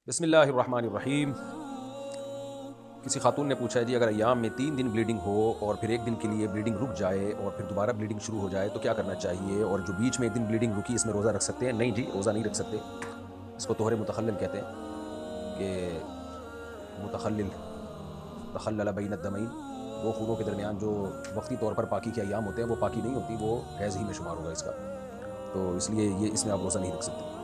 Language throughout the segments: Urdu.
بسم اللہ الرحمن الرحیم۔ کسی خاتون نے پوچھا ہے جی اگر ایام میں 3 دن بلیڈنگ ہو اور پھر ایک دن کے لیے بلیڈنگ رک جائے اور پھر دوبارہ بلیڈنگ شروع ہو جائے تو کیا کرنا چاہیے، اور جو بیچ میں ایک دن بلیڈنگ رکی اس میں روزہ رکھ سکتے ہیں؟ نہیں جی، روزہ نہیں رکھ سکتے۔ اس کو طہر متخلل کہتے ہیں کہ متخلل تخلل بین الدمین، دو خونوں کے درمیان جو وقتی طور پر پاکی کے ایام ہوتے ہیں وہ پاکی نہیں ہوتی، وہ حیض ہی میں شمار ہوگا اس کا، تو اس لیے اس میں آپ روزہ نہیں رکھ سکتے۔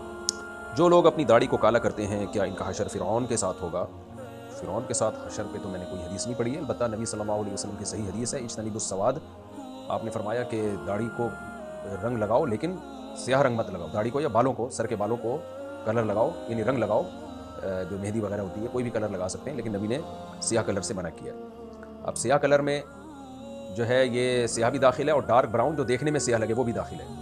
جو لوگ اپنی داڑھی کو کالا کرتے ہیں کیا ان کا حشر فرعون کے ساتھ ہوگا؟ فرعون کے ساتھ حشر پہ تو میں نے کوئی حدیث نہیں پڑھی ہے، البتہ نبی صلی اللہ علیہ وسلم کی صحیح حدیث ہے اجتنبوا السواد۔ آپ نے فرمایا کہ داڑھی کو رنگ لگاؤ لیکن سیاہ رنگ مت لگاؤ، داڑھی کو یا بالوں کو، سر کے بالوں کو کلر لگاؤ، یعنی رنگ لگاؤ، جو مہندی وغیرہ ہوتی ہے کوئی بھی کلر لگا سکتے ہیں، لیکن نبی نے سیاہ کلر سے منع کیا ہے۔ اب سیاہ کلر میں جو ہے یہ سیاہ بھی داخل ہے اور ڈارک براؤن جو دیکھنے میں سیاہ لگے وہ بھی داخل ہے۔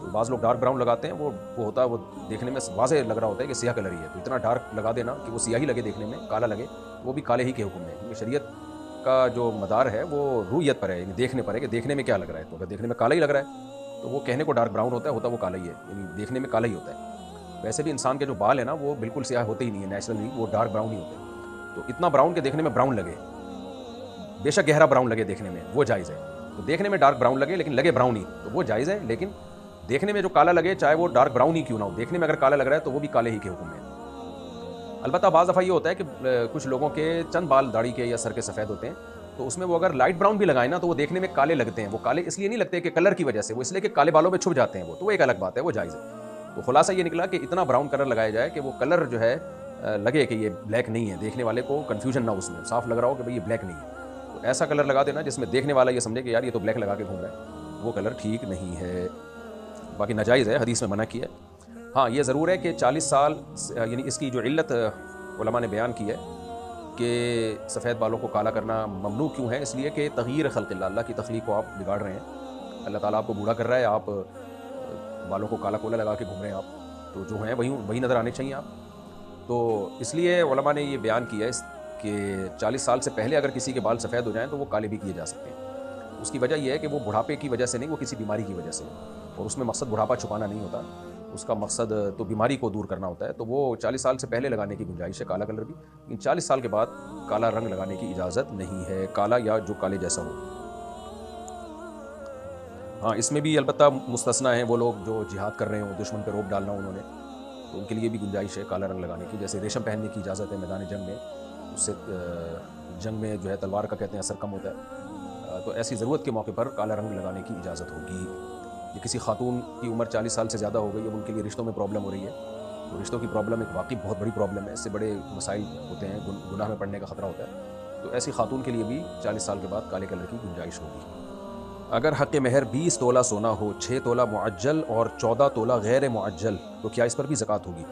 تو بعض لوگ ڈارک براؤن لگاتے ہیں، وہ ہوتا ہے وہ دیکھنے میں واضح لگ رہا ہوتا ہے کہ سیاہ کلر ہی ہے، تو اتنا ڈارک لگا دینا کہ وہ سیاہ ہی لگے دیکھنے میں، کالا لگے، وہ بھی کالے ہی کے حکم میں، کیونکہ شریعت کا جو مدار ہے وہ رویت پر ہے، یعنی دیکھنے پر ہے کہ دیکھنے میں کیا لگ رہا ہے، تو اگر دیکھنے میں کالا ہی لگ رہا ہے تو وہ کہنے کو ڈارک براؤن ہوتا ہے وہ کالا ہی ہے، یعنی دیکھنے میں کالا ہی ہوتا ہے۔ ویسے بھی انسان کے جو بال ہیں نا وہ بالکل سیاہ ہوتے ہی نہیں ہیں، نیچرلی وہ ڈارک براؤن ہی ہوتے ہیں، تو اتنا براؤن کہ دیکھنے میں براؤن لگے، بے شک گہرا براؤن لگے دیکھنے میں، وہ جائز ہے۔ تو دیکھنے میں ڈارک براؤن لگے لیکن لگے براؤن ہی، تو وہ جائز ہے، لیکن دیکھنے میں جو کالا لگے چاہے وہ ڈارک براؤن ہی کیوں نہ ہو، دیکھنے میں اگر کالا لگ رہا ہے تو وہ بھی کالے ہی کے حکم میں ہے۔ البتہ بعض دفعہ یہ ہوتا ہے کہ کچھ لوگوں کے چند بال داڑھی کے یا سر کے سفید ہوتے ہیں، تو اس میں وہ اگر لائٹ براؤن بھی لگائیں نا تو وہ دیکھنے میں کالے لگتے ہیں، وہ کالے اس لیے نہیں لگتے کہ کلر کی وجہ سے، وہ اس لیے کہ کالے بالوں میں چھپ جاتے ہیں وہ، تو وہ ایک الگ بات ہے، وہ جائز ہے۔ تو خلاصہ یہ نکلا کہ اتنا براؤن کلر لگایا جائے کہ وہ کلر جو ہے لگے کہ یہ بلیک نہیں ہے، دیکھنے والے کو کنفیوژن نہ ہو، اس میں صاف لگ رہا ہو کہ بھئی یہ بلیک نہیں ہے، تو ایسا کلر لگا دینا جس میں دیکھنے والا یہ سمجھے کہ یار یہ تو بلیک لگا کے گھوم رہا ہے، وہ کلر ٹھیک نہیں ہے، باقی ناجائز ہے، حدیث میں منع کیا ہے۔ ہاں یہ ضرور ہے کہ 40 سال، یعنی اس کی جو علت علماء نے بیان کی ہے کہ سفید بالوں کو کالا کرنا ممنوع کیوں ہے، اس لیے کہ تغییر خلق اللہ، اللہ کی تخلیق کو آپ بگاڑ رہے ہیں، اللہ تعالیٰ آپ کو بوڑھا کر رہا ہے، آپ بالوں کو کالا کولا لگا کے گھوم رہے ہیں آپ، تو جو ہیں وہی نظر آنے چاہیے آپ، تو اس لیے علماء نے یہ بیان کیا ہے کہ 40 سال سے پہلے اگر کسی کے بال سفید ہو جائیں تو وہ کالے بھی کیے جا سکتے ہیں۔ اس کی وجہ یہ ہے کہ وہ بڑھاپے کی وجہ سے نہیں، وہ کسی بیماری کی وجہ سے، اور اس میں مقصد بڑھاپا چھپانا نہیں ہوتا، اس کا مقصد تو بیماری کو دور کرنا ہوتا ہے، تو وہ 40 سال سے پہلے لگانے کی گنجائش ہے کالا کلر بھی، لیکن 40 سال کے بعد کالا رنگ لگانے کی اجازت نہیں ہے، کالا یا جو کالے جیسا ہو۔ ہاں اس میں بھی البتہ مستثنیٰ ہیں وہ لوگ جو جہاد کر رہے ہوں، دشمن پہ روب ڈالنا انہوں نے، تو ان کے لیے بھی گنجائش ہے کالا رنگ لگانے کی، جیسے ریشم پہننے کی اجازت ہے میدان جنگ میں، اس سے جنگ میں جو ہے تلوار کا کہتے ہیں اثر کم ہوتا ہے، تو ایسی ضرورت کے موقع پر کالا رنگ لگانے کی اجازت ہوگی۔ یہ کسی خاتون کی عمر 40 سال سے زیادہ ہو گئی، اب ان کے لیے رشتوں میں پرابلم ہو رہی ہے، تو رشتوں کی پرابلم ایک واقعی بہت بڑی پرابلم ہے، اس سے بڑے مسائل ہوتے ہیں، گناہ میں پڑنے کا خطرہ ہوتا ہے، تو ایسی خاتون کے لیے بھی 40 سال کے بعد کالے کلر کی گنجائش ہوگی۔ اگر حق مہر 20 تولہ سونا ہو، 6 تولہ معجل اور 14 تولہ غیر معجل، تو کیا اس پر بھی زکوٰۃ ہوگی؟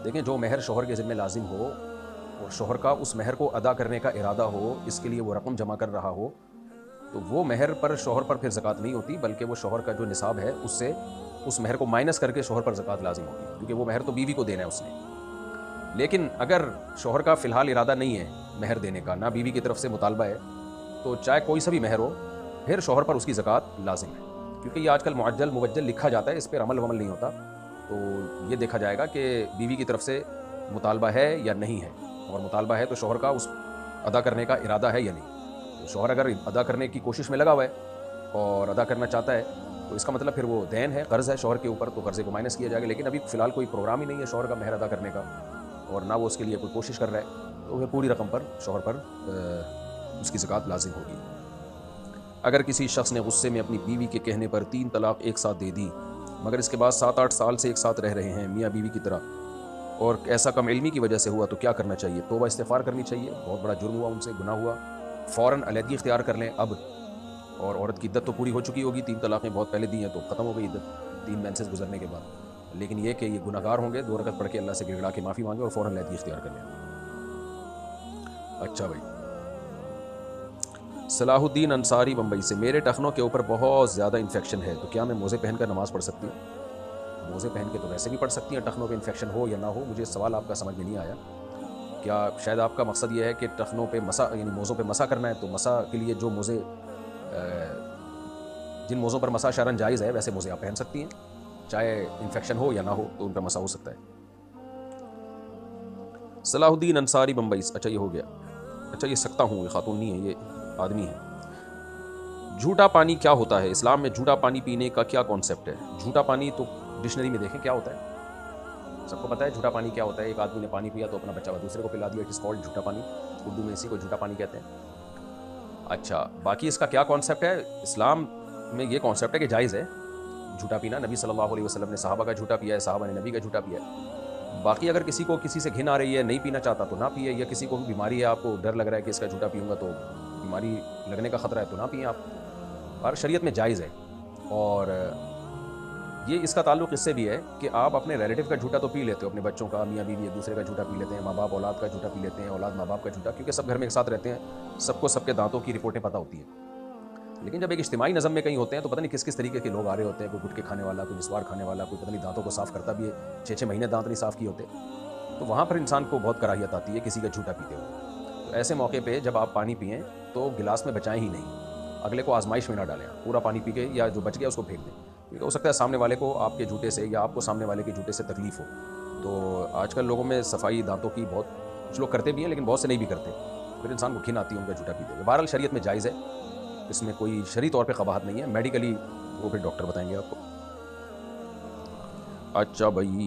دیکھیں جو مہر شوہر کے ذمہ لازم ہو اور شوہر کا اس مہر کو ادا کرنے کا ارادہ ہو، اس کے لیے وہ رقم جمع کر رہا ہو، تو وہ مہر پر شوہر پر پھر زکوٰۃ نہیں ہوتی، بلکہ وہ شوہر کا جو نصاب ہے اس سے اس مہر کو مائنس کر کے شوہر پر زکوٰۃ لازم ہوگی، کیونکہ وہ مہر تو بیوی کو دینا ہے اس نے۔ لیکن اگر شوہر کا فی الحال ارادہ نہیں ہے مہر دینے کا، نہ بیوی کی طرف سے مطالبہ ہے، تو چاہے کوئی سا بھی مہر ہو، پھر شوہر پر اس کی زکوٰۃ لازم ہے، کیونکہ یہ آج کل معجل موجل لکھا جاتا ہے، اس پر عمل نہیں ہوتا، تو یہ دیکھا جائے گا کہ بیوی کی طرف سے مطالبہ ہے یا نہیں ہے، اور مطالبہ ہے تو شوہر کا اس ادا کرنے کا ارادہ ہے یا نہیں، تو شوہر اگر ادا کرنے کی کوشش میں لگا ہوا ہے اور ادا کرنا چاہتا ہے تو اس کا مطلب پھر وہ دین ہے، قرض ہے شوہر کے اوپر، تو قرضے کو مائنس کیا جائے گا، لیکن ابھی فی الحال کوئی پروگرام ہی نہیں ہے شوہر کا مہر ادا کرنے کا، اور نہ وہ اس کے لیے کوئی کوشش کر رہا ہے، تو پھر پوری رقم پر شوہر پر اس کی زکوٰۃ لازم ہوگی۔ اگر کسی شخص نے غصے میں اپنی بیوی کے کہنے پر 3 طلاق ایک ساتھ دے دی، مگر اس کے بعد 7-8 سال سے ایک ساتھ رہ رہے ہیں میاں بیوی کی طرح، اور ایسا کم علمی کی وجہ سے ہوا، تو کیا کرنا چاہیے؟ توبہ استغفار کرنی چاہیے، بہت بڑا جرم ہوا ان سے، گناہ ہوا، فوراً علیحدگی اختیار کر لیں اب، اور عورت کی عدت تو پوری ہو چکی ہوگی، 3 طلاقیں بہت پہلے دی ہیں تو ختم ہو گئی عدت 3 مینسز گزرنے کے بعد، لیکن یہ کہ یہ گناہگار ہوں گے، 2 رکعت پڑھ کے اللہ سے گڑگڑا کے معافی مانگے اور فوراً علیحدگی اختیار کر لیں۔ اچھا بھائی، صلاح الدین انصاری بمبئی سے، میرے ٹخنوں کے اوپر بہت زیادہ انفیکشن ہے، تو کیا میں موزے پہن کر نماز پڑھ سکتی ہوں؟ موزے پہن کے تو ویسے بھی پڑھ سکتی ہیں، ٹخنوں پہ انفیکشن ہو یا نہ ہو، مجھے سوال آپ کا سمجھ میں نہیں آیا، کیا شاید آپ کا مقصد یہ ہے کہ ٹخنوں پہ مسا، یعنی موزوں پہ مسا کرنا ہے، تو مسا کے لیے جو موزے جن موزوں پر مسا شرعاً جائز ہے ویسے موزے آپ پہن سکتی ہیں، چاہے انفیکشن ہو یا نہ ہو تو ان پہ مسا ہو سکتا ہے۔ صلاح الدین انصاری بمبئی سے، اچھا یہ ہو گیا، اچھا یہ سکتا ہوں، یہ خاتون نہیں ہے، یہ آدمی ہے۔ جھوٹا پانی کیا ہوتا ہے؟ اسلام میں جھوٹا پانی پینے کا کیا کانسیپٹ ہے؟ جھوٹا پانی تو ڈکشنری میں دیکھیں کیا ہوتا ہے، سب کو پتہ ہے جھوٹا پانی کیا ہوتا ہے۔ ایک آدمی نے پانی پیا تو اپنا بچہ دوسرے کو پلا دیا، اٹ از کالڈ جھوٹا پانی، اردو میں اسی کو جھوٹا پانی کہتے ہیں۔ اچھا باقی اس کا کیا کانسیپٹ ہے؟ اسلام میں یہ کانسیپٹ ہے کہ جائز ہے جھوٹا پینا، نبی صلی اللہ علیہ وسلم نے صحابہ کا جھوٹا پیا ہے، صحابہ نے نبی کا جھوٹا پیا ہے۔ باقی اگر کسی کو کسی سے گھن آ رہی ہے، نہیں پینا چاہتا تو نہ پیے، یا کسی کو بھی بیماری ہے، آپ کو ڈر لگ رہا ہے کہ اس کا جھوٹا پیوں گا تو بیماری لگنے کا خطرہ ہے تو نہ پئیں آپ، اور شریعت میں جائز ہے۔ اور یہ اس کا تعلق اس سے بھی ہے کہ آپ اپنے ریلیٹیو کا جھوٹا تو پی لیتے ہو، اپنے بچوں کا، میاں بیوی ایک دوسرے کا جھوٹا پی لیتے ہیں، ماں باپ اولاد کا جھوٹا پی لیتے ہیں، اولاد ماں باپ کا جھوٹا، کیونکہ سب گھر میں ایک ساتھ رہتے ہیں، سب کو سب کے دانتوں کی رپورٹیں پتہ ہوتی ہیں۔ لیکن جب ایک اجتماعی نظم میں کہیں ہوتے ہیں تو پتہ نہیں کس کس طریقے کے لوگ آ رہے ہوتے ہیں، کوئی گٹکے کھانے والا، کوئی نسوار کھانے والا، کوئی پتہ نہیں دانتوں کو صاف کرتا بھی ہے، 6 مہینے دانت نہیں صاف کیے ہوتے، تو وہاں پر انسان کو بہت کراہیت آتی ہے کسی کا جھوٹا پیتے ہوئے۔ تو ایسے موقع پہ جب آپ پانی پئیں تو گلاس میں بچائیں ہی نہیں، اگلے کو آزمائش میں نہ ڈالیں، پورا پانی پی کے یا جو بچ گیا اس کو پھینک دیں، کیونکہ ہو سکتا ہے سامنے والے کو آپ کے جھوٹے سے یا آپ کو سامنے والے کے جھوٹے سے تکلیف ہو۔ تو آج کل لوگوں میں صفائی دانتوں کی بہت کچھ لوگ کرتے بھی ہیں لیکن بہت سے نہیں بھی کرتے، پھر انسان کو گھن آتی ہے ان کا جھوٹا پیتے ہوئے۔ بہرحال شریعت میں جائز ہے، اس میں کوئی شرعی طور پہ قباحت نہیں ہے، میڈیکلی وہ پھر ڈاکٹر بتائیں گے آپ کو۔ اچھا بھائی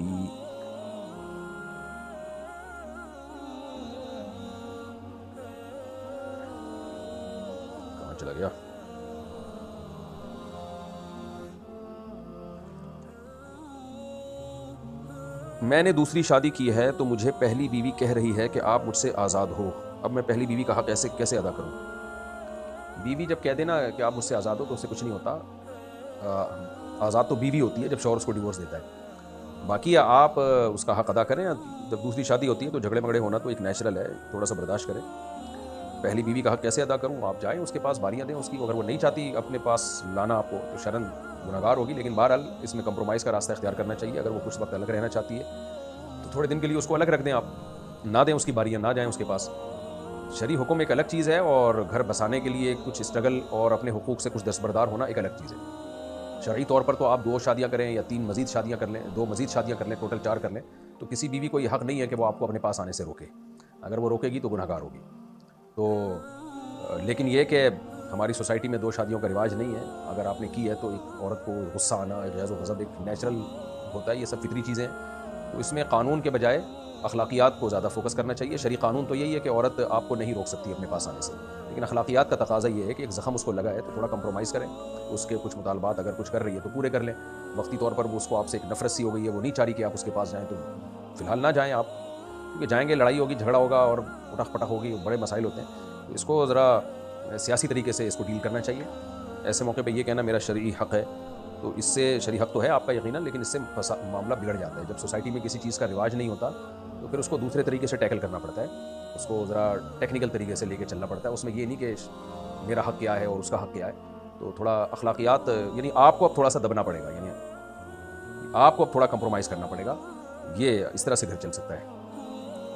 کہاں چلا گیا؟ میں نے دوسری شادی کی ہے تو مجھے پہلی بیوی کہہ رہی ہے کہ آپ مجھ سے آزاد ہو، اب میں پہلی بیوی کا حق کیسے ادا کروں؟ بیوی جب کہہ دینا کہ آپ مجھ سے آزاد ہو تو اس سے کچھ نہیں ہوتا، آزاد تو بیوی ہوتی ہے جب شوہر اس کو ڈیورس دیتا ہے، باقی آپ اس کا حق ادا کریں۔ جب دوسری شادی ہوتی ہے تو جھگڑے مگڑے ہونا تو ایک نیچرل ہے، تھوڑا سا برداشت کریں۔ پہلی بیوی کا حق کیسے ادا کروں؟ آپ جائیں اس کے پاس باریاں دیں اس کی، اگر وہ نہیں چاہتی اپنے پاس لانا آپ کو تو شرن گناہگار ہوگی، لیکن بہرحال اس میں کمپرومائز کا راستہ اختیار کرنا چاہیے۔ اگر وہ کچھ وقت الگ رہنا چاہتی ہے تو تھوڑے دن کے لیے اس کو الگ رکھ دیں، آپ نہ دیں اس کی باریاں، نہ جائیں اس کے پاس۔ شرعی حکم ایک الگ چیز ہے اور گھر بسانے کے لیے کچھ اسٹرگل اور اپنے حقوق سے کچھ دستبردار ہونا ایک الگ چیز ہے۔ شرعی طور پر تو آپ 2 شادیاں کریں یا 3 مزید شادیاں کر لیں، 2 مزید شادیاں کر لیں، ٹوٹل 4 کر لیں، تو کسی بیوی کو یہ حق نہیں ہے کہ وہ آپ کو اپنے پاس آنے سے روکے، اگر وہ روکے گی تو گنہگار ہوگی۔ تو لیکن یہ کہ ہماری سوسائٹی میں 2 شادیوں کا رواج نہیں ہے، اگر آپ نے کی ہے تو ایک عورت کو غصہ آنا، غیظ و غضب ایک نیچرل ہوتا ہے، یہ سب فطری چیزیں ہیں، تو اس میں قانون کے بجائے اخلاقیات کو زیادہ فوکس کرنا چاہیے۔ شرعی قانون تو یہی ہے کہ عورت آپ کو نہیں روک سکتی اپنے پاس آنے سے، لیکن اخلاقیات کا تقاضا یہ ہے کہ ایک زخم اس کو لگا ہے تو تھوڑا کمپرومائز کریں، اس کے کچھ مطالبات اگر کچھ کر رہی ہے تو پورے کر لیں۔ وقتی طور پر وہ اس کو آپ سے ایک نفرت سی ہو گئی ہے، وہ نہیں چاہ رہی کہ آپ اس کے پاس جائیں تو فی الحال نہ جائیں آپ، کیونکہ جائیں گے لڑائی ہوگی، جھگڑا ہوگا اور اٹک پٹک ہوگی، بڑے مسائل ہوتے ہیں، تو اس کو ذرا سیاسی طریقے سے اس کو ڈیل کرنا چاہیے۔ ایسے موقع پہ یہ کہنا میرا شرعی حق ہے، تو اس سے شرعی حق تو ہے آپ کا یقیناً، لیکن اس سے معاملہ بگڑ جاتا ہے۔ جب سوسائٹی میں کسی چیز کا رواج نہیں ہوتا تو پھر اس کو دوسرے طریقے سے ٹیکل کرنا پڑتا ہے، اس کو ذرا ٹیکنیکل طریقے سے لے کے چلنا پڑتا ہے، اس میں یہ نہیں کہ میرا حق کیا ہے اور اس کا حق کیا ہے۔ تو تھوڑا اخلاقیات، یعنی آپ کو اب تھوڑا سا دبنا پڑے گا، یعنی آپ کو اب تھوڑا کمپرومائز کرنا پڑے گا، یہ اس طرح سے گھر چل سکتا ہے۔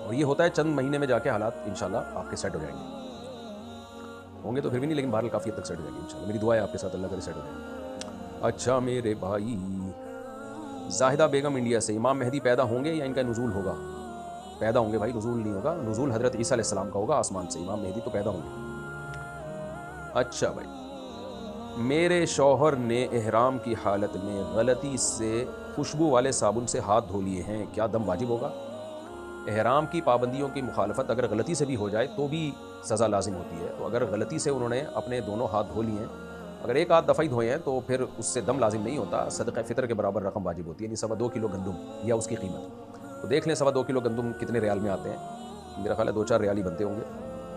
اور یہ ہوتا ہے چند مہینے میں جا کے حالات انشاءاللہ آپ کے سیٹ ہو جائیں گے، ہوں گے تو پھر بھی نہیں، لیکن بہرحال کافی حد تک سیٹ ہو جائیں گے انشاءاللہ، میری دعا ہے آپ کے ساتھ اللہ کرے سیٹ ہو جائیں گے۔ اچھا میرے بھائی زاہدہ بیگم انڈیا سے، امام مہدی پیدا ہوں گے یا ان کا نزول ہوگا؟ پیدا ہوں گے بھائی، نزول نہیں ہوگا، نزول حضرت عیسیٰ علیہ السلام کا ہوگا آسمان سے، امام مہدی تو پیدا ہوں گے۔ اچھا بھائی، میرے شوہر نے احرام کی حالت میں غلطی سے خوشبو والے صابن سے ہاتھ دھو لیے ہیں، کیا دم واجب ہوگا؟ احرام کی پابندیوں کی مخالفت اگر غلطی سے بھی ہو جائے تو بھی سزا لازم ہوتی ہے، تو اگر غلطی سے انہوں نے اپنے دونوں ہاتھ دھو لیے ہیں، اگر ایک ہاتھ دفعہ دھوئے ہیں تو پھر اس سے دم لازم نہیں ہوتا، صدقہ فطر کے برابر رقم واجب ہوتی ہے، یعنی 2.25 کلو گندم یا اس کی قیمت، تو دیکھ لیں 2.25 کلو گندم کتنے ریال میں آتے ہیں، میرا خیال ہے 2-4 ریال ہی بنتے ہوں گے،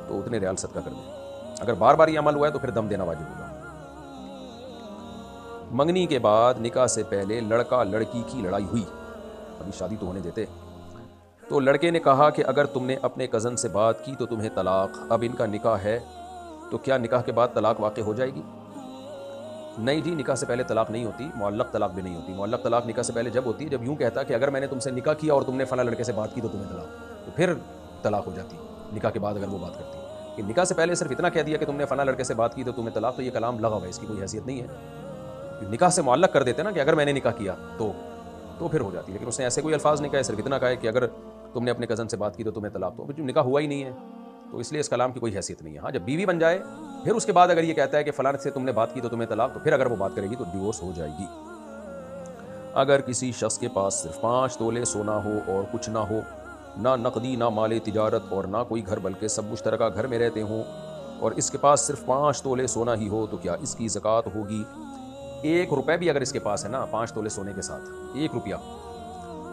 تو اتنے ریال صدقہ کر دیں، اگر بار بار یہ عمل ہوا ہے تو پھر دم دینا واجب ہوگا۔ منگنی کے بعد نکاح سے پہلے لڑکا لڑکی کی لڑائی ہوئی، ابھی شادی تو ہونے دیتے، تو لڑکے نے کہا کہ اگر تم نے اپنے کزن سے بات کی تو تمہیں طلاق، اب ان کا نکاح ہے تو کیا نکاح کے بعد طلاق واقع ہو جائے گی؟ نہیں جی، نکاح سے پہلے طلاق نہیں ہوتی، معلق طلاق بھی نہیں ہوتی، معلق طلاق نکاح سے پہلے جب ہوتی ہے جب یوں کہتا کہ اگر میں نے تم سے نکاح کیا اور تم نے فلاں لڑکے سے بات کی تو تمہیں طلاق، تو پھر طلاق ہو جاتی نکاح کے بعد اگر وہ بات کرتی ہے، کہ نکاح سے پہلے صرف اتنا کہہ دیا کہ تم نے فلاں لڑکے سے بات کی تو تمہیں طلاق، تو یہ کلام لغو ہے، اس کی کوئی حیثیت نہیں ہے، نکاح سے معلق کر دیتے نا کہ اگر میں نے نکاح کیا تو پھر ہو جاتی ہے، لیکن اس نے ایسے کوئی الفاظ نہیں کہے، صرف اتنا کہا ہے کہ اگر تم نے اپنے کزن سے بات کی تو تمہیں طلاق دو، جو نکاح ہوا ہی نہیں ہے تو اس لیے اس کلام کی کوئی حیثیت نہیں ہے. ہاں جب بیوی بن جائے پھر اس کے بعد اگر یہ کہتا ہے کہ فلاں سے تم نے بات کی تو تمہیں طلاق، تو پھر اگر وہ بات کرے گی تو ڈیورس ہو جائے گی. اگر کسی شخص کے پاس صرف 5 تولے سونا ہو اور کچھ نہ ہو، نہ نقدی نہ مال تجارت اور نہ کوئی گھر بلکہ سب مشترکہ گھر میں رہتے ہوں، اور اس کے پاس صرف 5 تولے سونا ہی ہو، تو کیا اس کی زکوٰۃ ہوگی؟ 1 روپے بھی اگر اس کے پاس ہے نا 5 تولے سونے کے ساتھ 1 روپیہ،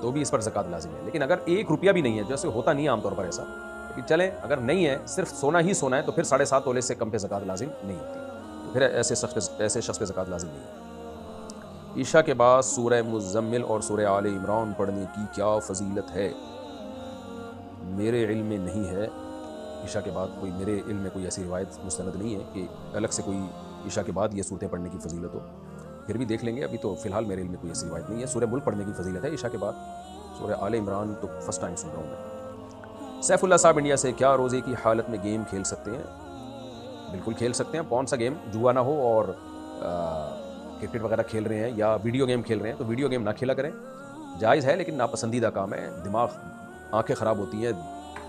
تو بھی اس پر زکوٰۃ لازم ہے. لیکن اگر 1 روپیہ بھی نہیں ہے، جیسے ہوتا نہیں ہے عام طور پر ایسا، لیکن چلیں اگر نہیں ہے صرف سونا ہی سونا ہے، تو پھر 7.5 تولے سے کم پہ زکوٰۃ لازم نہیں ہوتی، تو پھر ایسے شخص پہ زکوٰۃ لازم نہیں ہے. عشاء کے بعد سورہ مزمل اور سورہ آل عمران پڑھنے کی کیا فضیلت ہے؟ میرے علم میں نہیں ہے عشاء کے بعد میرے علم میں کوئی ایسی روایت مستند نہیں ہے کہ الگ سے کوئی عشاء کے بعد یہ صورتیں پڑھنے کی فضیلت ہو. پھر بھی دیکھ لیں گے، ابھی تو فی الحال میرے علم میں کوئی ایسی روایت نہیں ہے. سورہ ملک پڑھنے کی فضیلت ہے عشاء کے بعد، سورہ آل عمران تو فرسٹ ٹائم سن رہا ہوں میں. سیف اللہ صاحب انڈیا سے، کیا روزے کی حالت میں گیم کھیل سکتے ہیں؟ بالکل کھیل سکتے ہیں. کون سا گیم؟ جوا نہ ہو اور کرکٹ وغیرہ کھیل رہے ہیں یا ویڈیو گیم کھیل رہے ہیں تو ویڈیو گیم نہ کھیلا کریں. جائز ہے لیکن ناپسندیدہ کام ہے. دماغ، آنکھیں خراب ہوتی ہیں،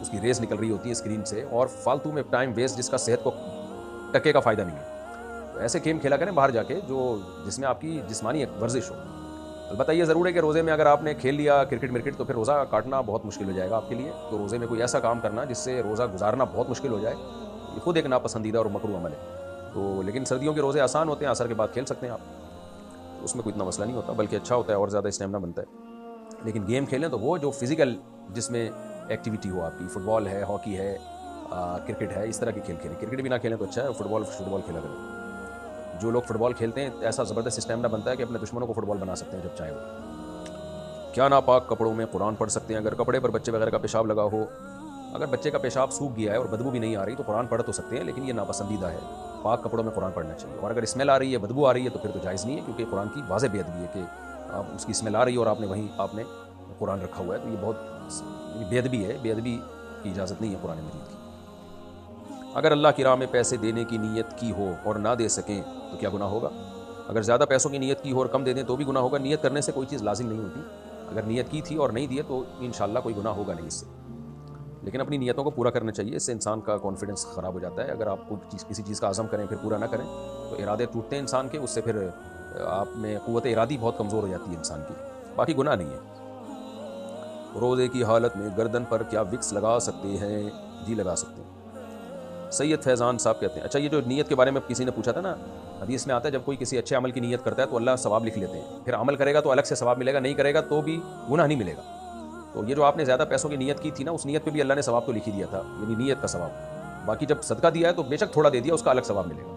اس کی ریز نکل رہی ہوتی ہے اسکرین سے، اور فالتو میں ٹائم ویسٹ جس کا صحت کو ٹکے کا فائدہ نہیں ہے. تو ایسے گیم کھیلا کریں باہر جا کے جس میں آپ کی جسمانی ورزش ہو. البتہ یہ ضرور ہے کہ روزے میں اگر آپ نے کھیل لیا کرکٹ مرکٹ تو پھر روزہ کاٹنا بہت مشکل ہو جائے گا آپ کے لیے. تو روزے میں کوئی ایسا کام کرنا جس سے روزہ گزارنا بہت مشکل ہو جائے، یہ خود ایک ناپسندیدہ اور مکروہ عمل ہے. تو لیکن سردیوں کے روزے آسان ہوتے ہیں، عصر کے بعد کھیل سکتے ہیں آپ، اس میں کوئی اتنا مسئلہ نہیں ہوتا، بلکہ اچھا ہوتا ہے اور زیادہ اسٹیمنا بنتا ہے. لیکن گیم کھیلیں تو وہ جو فزیکل، جس میں ایکٹیویٹی ہو آپ کی، فٹ بال ہے، ہاکی ہے، کرکٹ ہے، اس طرح کے کھیل کھیلیں. کرکٹ بھی نہ کھیلیں تو اچھا ہے، فٹ بال کھیلا کریں. جو لوگ فٹ بال کھیلتے ہیں ایسا زبردست اسٹیمنا بنتا ہے کہ اپنے دشمنوں کو فٹ بال بنا سکتے ہیں جب چاہے وہ. کیا ناپاک کپڑوں میں قرآن پڑھ سکتے ہیں؟ اگر کپڑے پر بچے وغیرہ کا پیشاب لگا ہو، اگر بچے کا پیشاب سوکھ گیا ہے اور بدبو بھی نہیں آ رہی تو قرآن پڑھ تو سکتے ہیں، لیکن یہ ناپسندیدہ ہے. پاک کپڑوں میں قرآن پڑھنا چاہیے. اور اگر اسمیل آ رہی ہے، بدبو آ رہی ہے تو پھر تو جائز نہیں ہے، کیونکہ قرآن کی واضح بے ادبی ہے کہ آپ اس کی اسمیل آ رہی ہے اور آپ نے قرآن رکھا ہوا ہے، تو یہ بہت بے ادبی ہے. بے ادبی کی اجازت نہیں ہے قرآن مجید کی. اگر اللہ کی راہ میں پیسے دینے کی نیت کی ہو اور نہ دے سکیں تو کیا گناہ ہوگا؟ اگر زیادہ پیسوں کی نیت کی ہو اور کم دے دیں تو بھی گناہ ہوگا. نیت کرنے سے کوئی چیز لازم نہیں ہوتی. اگر نیت کی تھی اور نہیں دیے تو انشاءاللہ کوئی گناہ ہوگا نہیں اس سے. لیکن اپنی نیتوں کو پورا کرنا چاہیے، اس سے انسان کا کانفیڈنس خراب ہو جاتا ہے. اگر آپ کسی چیز کا عزم کریں پھر پورا نہ کریں تو ارادے ٹوٹتے ہیں انسان کے، اس سے پھر آپ میں قوت ارادی بہت کمزور ہو جاتی ہے انسان کی. باقی گناہ نہیں ہے. روزے کی حالت میں گردن پر کیا وکس لگا سکتے ہیں؟ جی لگا سکتے ہیں. سید فیضان صاحب کہتے ہیں، اچھا یہ جو نیت کے بارے میں کسی نے پوچھا تھا نا، حدیث میں آتا ہے جب کوئی کسی اچھے عمل کی نیت کرتا ہے تو اللہ ثواب لکھ لیتے ہیں. پھر عمل کرے گا تو الگ سے ثواب ملے گا، نہیں کرے گا تو بھی گناہ نہیں ملے گا. تو یہ جو آپ نے زیادہ پیسوں کی نیت کی تھی نا، اس نیت پہ بھی اللہ نے ثواب تو لکھ ہی دیا تھا، یعنی نیت کا ثواب. باقی جب صدقہ دیا ہے تو بے شک تھوڑا دے دیا، اس کا الگ ثواب ملے گا.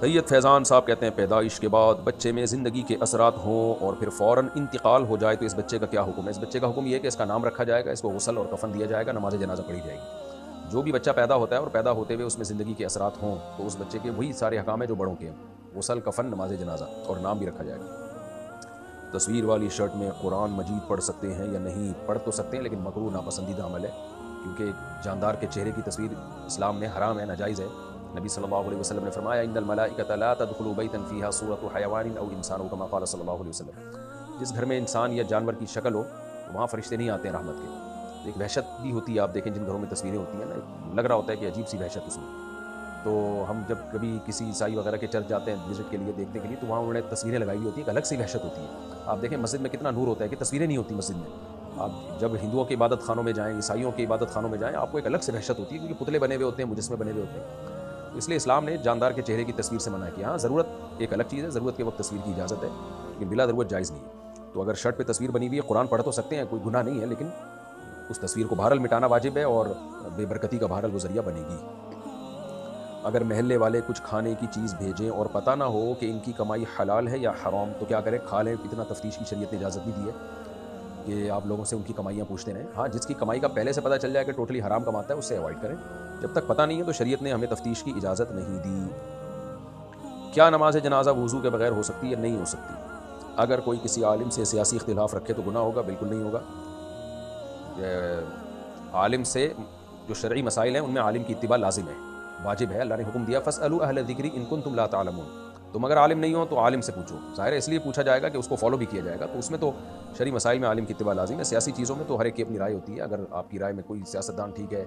سید فیضان صاحب کہتے ہیں، پیدائش کے بعد بچے میں زندگی کے اثرات ہوں اور پھر فوراً انتقال ہو جائے تو اس بچے کا کیا حکم ہے؟ اس بچے کا حکم یہ ہے کہ اس کا نام رکھا جائے گا، اس کو غسل اور کفن دیا جائے گا، نماز جنازہ پڑھی جائے گی. جو بھی بچہ پیدا ہوتا ہے اور پیدا ہوتے ہوئے اس میں زندگی کے اثرات ہوں تو اس بچے کے وہی سارے حکام ہیں جو بڑوں کے ہیں، غسل، کفن، نماز جنازہ، اور نام بھی رکھا جائے گا. تصویر والی شرٹ میں قرآن مجید پڑھ سکتے ہیں یا نہیں؟ پڑھ تو سکتے ہیں لیکن مکروہ ناپسندیدہ عمل ہے، کیونکہ جاندار کے چہرے کی تصویر اسلام میں حرام ہے، ناجائز ہے. نبی صلی اللہ علیہ وسلم نے فرمایا، ان الملائکۃ لا تدخل بیتا فیہا صورۃ حیوان او انسان، کما قال صلی اللہ علیہ وسلم. جس گھر میں انسان یا جانور کی شکل ہو وہاں فرشتے نہیں آتے ہیں رحمت کے. ایک وحشت بھی ہوتی ہے، آپ دیکھیں جن گھروں میں تصویریں ہوتی ہیں نا، لگ رہا ہوتا ہے کہ عجیب سی وحشت اس میں. تو ہم جب کبھی کسی عیسائی وغیرہ کے چرچ جاتے ہیں وزٹ کے لیے، دیکھنے کے لیے، تو وہاں انہوں نے تصویریں لگائی ہوئی ہوتی ہیں، ایک الگ سی وحشت ہوتی ہے. آپ دیکھیں مسجد میں کتنا نور ہوتا ہے کہ تصویریں نہیں ہوتی مسجد میں. آپ جب ہندوؤں کے عبادت خانوں میں جائیں، عیسائیوں کے عبادت خانوں میں جائیں، آپ کو ایک الگ سے وحشت ہوتی ہے، کیونکہ پتلے بنے ہوئے ہوتے ہیں، مجسمے بنے ہوئے ہوتے ہیں. اس لیے اسلام نے جاندار کے چہرے کی تصویر سے منع کیا. ہاں ضرورت ایک الگ چیز ہے، ضرورت کے وقت تصویر کی اجازت ہے، لیکن بلا ضرورت جائز نہیں ہے. تو اگر شرٹ پہ تصویر بنی ہوئی ہے، قرآن پڑھ تو سکتے ہیں، کوئی گناہ نہیں ہے، لیکن اس تصویر کو بہرحال مٹانا واجب ہے اور بے برکتی کا بہرحال وہ ذریعہ بنے گی. اگر محلے والے کچھ کھانے کی چیز بھیجیں اور پتہ نہ ہو کہ ان کی کمائی حلال ہے یا حرام تو کیا کریں؟ کھا لیں. اتنا تفتیش کی شریعت نے اجازت نہیں دی ہے کہ آپ لوگوں سے ان کی کمائیاں پوچھتے رہیں. ہاں جس کی کمائی کا پہلے سے پتہ چل جائے کہ ٹوٹلی حرام کماتا ہے، اس سے اوائڈ کریں. جب تک پتہ نہیں ہے تو شریعت نے ہمیں تفتیش کی اجازت نہیں دی. کیا نماز جنازہ وضو کے بغیر ہو سکتی ہے؟ نہیں ہو سکتی. اگر کوئی کسی عالم سے سیاسی اختلاف رکھے تو گناہ ہوگا؟ بالکل نہیں ہوگا. عالم سے جو شرعی مسائل ہیں ان میں عالم کی اتباع لازم ہے، واجب ہے. اللہ نے حکم دیا، فاسألوا اہل الذکر ان کنتم لا تعلمون. تم اگر عالم نہیں ہو تو عالم سے پوچھو. ظاہر ہے اس لیے پوچھا جائے گا کہ اس کو فالو بھی کیا جائے گا, تو اس میں تو شرعی مسائل میں عالم کی اتباع لازم ہے. سیاسی چیزوں میں تو ہر ایک کی اپنی رائے ہوتی ہے. اگر آپ کی رائے میں کوئی سیاستدان ٹھیک ہے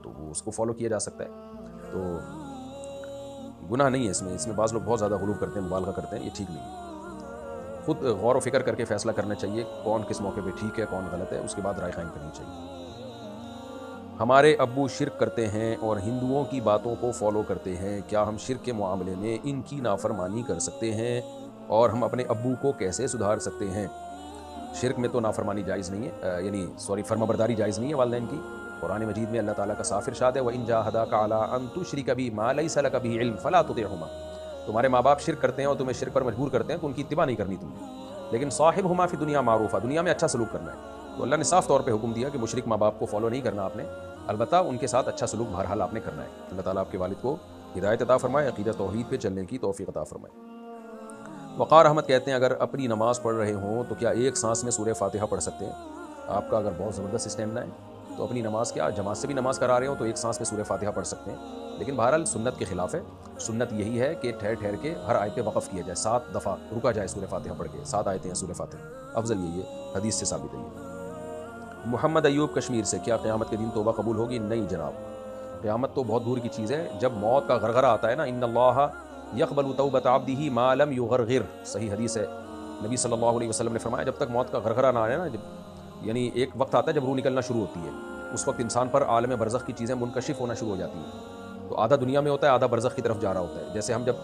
تو وہ اس کو فالو کیا جا سکتا ہے, تو گناہ نہیں ہے اس میں بعض لوگ بہت زیادہ غلو کرتے ہیں, مبالغہ کرتے ہیں, یہ ٹھیک نہیں ہے. خود غور و فکر کر کے فیصلہ کرنا چاہیے کون کس موقع پہ ٹھیک ہے کون غلط ہے, اس کے بعد رائے قائم کرنی چاہیے. ہمارے ابو شرک کرتے ہیں اور ہندوؤں کی باتوں کو فالو کرتے ہیں, کیا ہم شرک کے معاملے میں ان کی نافرمانی کر سکتے ہیں اور ہم اپنے ابو کو کیسے سدھار سکتے ہیں؟ شرک میں تو نافرمانی جائز نہیں ہے, یعنی فرمانبرداری جائز نہیں ہے والدین کی. قرآن مجید میں اللہ تعالیٰ کا صاف ارشاد ہے وَإِن جَاهَدَاكَ عَلَىٰ أَن تُشْرِكَ بِي مَا لَيْسَ لَكَ بِهِ عِلْمٌ فَلَا تُطِعْهُمَا. تمہارے ماں باپ شرک کرتے ہیں اور تمہیں شرک پر مجبور کرتے ہیں تو ان کی اتباع نہیں کرنی تمہیں, لیکن صاحبہما فی دنیا معروفا, دنیا میں اچھا سلوک کرنا ہے. تو اللہ نے صاف طور پہ حکم دیا کہ مشرک ماں باپ کو فالو نہیں کرنا آپ نے, البتہ ان کے ساتھ اچھا سلوک بہرحال آپ نے کرنا ہے. اللہ تعالیٰ آپ کے والد کو ہدایت عطا فرمائے, عقیدہ توحید پہ چلنے کی توفیق عطا فرمائے. وقار احمد کہتے ہیں اگر اپنی نماز پڑھ رہے ہوں تو کیا ایک سانس میں سورہ فاتحہ پڑھ سکتے ہیں؟ آپ کا اگر بہت زبردست اسٹیمنا ہے تو اپنی نماز کیا جماعت سے بھی نماز کرا رہے ہوں تو ایک سانس میں سورہ فاتحہ پڑھ سکتے ہیں, لیکن بہرحال سنت کے خلاف ہے. سنت یہی ہے کہ ٹھہر ٹھہر کے ہر آیت پہ وقف کیا جائے, 7 دفعہ رکا جائے سورہ فاتحہ پڑھ کے. 7 آیتیں ہیں سورہ فاتحہ, افضل یہی ہے, حدیث سے ثابت ہے یہ. محمد ایوب کشمیر سے, کیا قیامت کے دن توبہ قبول ہوگی؟ نہیں جناب, قیامت تو بہت دور کی چیز ہے. جب موت کا غرغرہ آتا ہے نا, ان اللہ یقبل توبۃ عبدہ ما لم یغرغر, صحیح حدیث ہے. نبی صلی اللہ علیہ وسلم نے فرمایا جب تک موت کا غرغرہ نہ آئے نا, یعنی ایک وقت آتا ہے جب روح نکلنا شروع ہوتی ہے, اس وقت انسان پر عالم برزخ کی چیزیں منکشف ہونا شروع ہو جاتی ہیں. تو آدھا دنیا میں ہوتا ہے, آدھا برزخ کی طرف جا رہا ہوتا ہے. جیسے ہم جب